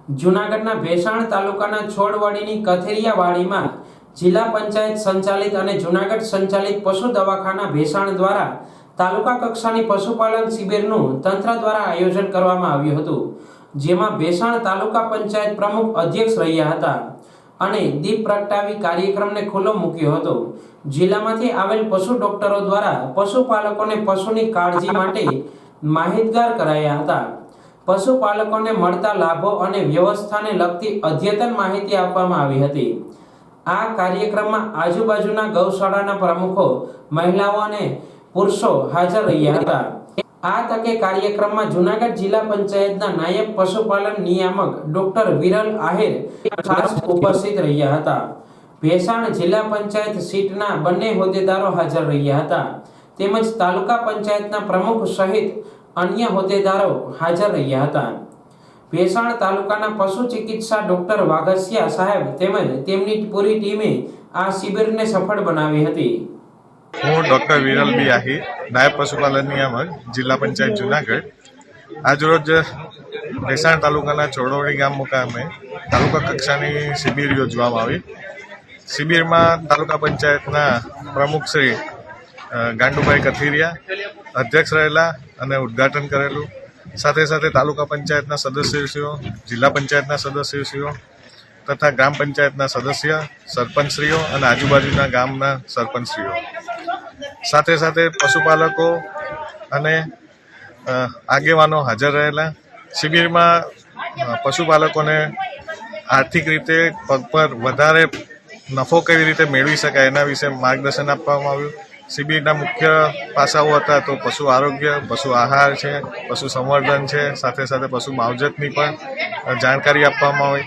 જૂનાગઢના ભેસાણ તાલુકાના છોડવાડીની કથેરિયાવાડીમાં જિલ્લા પંચાયત સંચાલિત અને જૂનાગઢ સંચાલિત પશુ દવાખાના ભેસાણ દ્વારા તાલુકા કક્ષાની પશુપાલન શિબિરનું તંત્ર દ્વારા આયોજન કરવામાં આવ્યું હતું, જેમાં ભેસાણ તાલુકા પંચાયત પ્રમુખ અધ્યક્ષ રહ્યા હતા અને દીપ પ્રગટાવી કાર્યક્રમને ખુલ્લો મૂક્યો હતો। જિલ્લામાંથી આવેલ પશુ ડોક્ટરો દ્વારા પશુપાલકોને પશુની કાળજી માટે માહિતગાર કરાયા હતા। પશુપાલકોને મળતા લાભો અને વ્યવસ્થાને લગતી અદ્યતન માહિતી આપવામાં આવી હતી। આ કાર્યક્રમમાં આજુબાજુના ગૌશાળાના પ્રમુખો, મહિલાઓ અને પુરુષો હાજર રહ્યા હતા। આ તકે કાર્યક્રમમાં જૂનાગઢ જિલ્લા પંચાયતના નાયબ પશુપાલન નિયામક ડોક્ટર વિરલ આહિર ખાસ ઉપસ્થિત રહ્યા હતા। ભેસાણ જિલ્લા પંચાયત સીટના બંને હોદ્દેદારો હાજર રહ્યા હતા, તેમજ તાલુકા પંચાયતના પ્રમુખ સહિત અન્ય હોદ્દેદારો હાજર રહ્યા હતા। ભેસાણ તાલુકાના પશુ ચિકિત્સા ડોક્ટર વાઘસિયા સાહેબ તેમજ તેમની પૂરી ટીમે આ શિબિરને સફળ બનાવી હતી। હું ડોક્ટર વિરલ બી આહિર, નાયબ પશુપાલન નિયામક, જિલ્લા પંચાયત જૂનાગઢ। આજરોજ ભેસાણ તાલુકાના ચોરડોળી ગામ મુકામે તાલુકા કક્ષાની શિબિર યોજવામાં આવી। શિબિરમાં તાલુકા પંચાયતના પ્રમુખ શ્રી ગાંડુભાઈ કથિરિયા અધ્યક્ષ રહેલા અને ઉદ્ઘાટન કરેલું। સાથે સાથે તાલુકા પંચાયતના સદસ્યશ્રીઓ, જિલ્લા પંચાયતના સદસ્યશ્રીઓ તથા ગ્રામ પંચાયતના સદસ્ય, સરપંચશ્રીઓ અને આજુબાજુના ગામના સરપંચશ્રીઓ, સાથે સાથે પશુપાલકો અને આગેવાનો હાજર રહેલા। શિબિરમાં પશુપાલકોને આર્થિક રીતે પગ પર વધારે નફો કેવી રીતે મેળવી શકાય એના વિશે માર્ગદર્શન આપવામાં આવ્યું। શિબિરના મુખ્ય પાસાઓ હતા તો પશુ આરોગ્ય, પશુ આહાર છે, પશુ સંવર્ધન છે, સાથે સાથે પશુ માવજતની પણ જાણકારી આપવામાં આવી।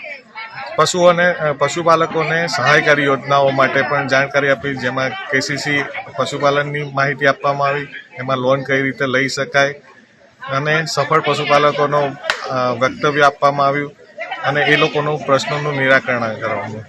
પશુઓને પશુપાલકોને સહાયકારી યોજનાઓ માટે પણ જાણકારી આપી, જેમાં કેસીસી પશુપાલનની માહિતી આપવામાં આવી, એમાં લોન કઈ રીતે લઈ શકાય અને સફળ પશુપાલકોનો વક્તવ્ય આપવામાં આવ્યું અને એ લોકોનું પ્રશ્નોનું નિરાકરણ કરવામાં આવ્યું।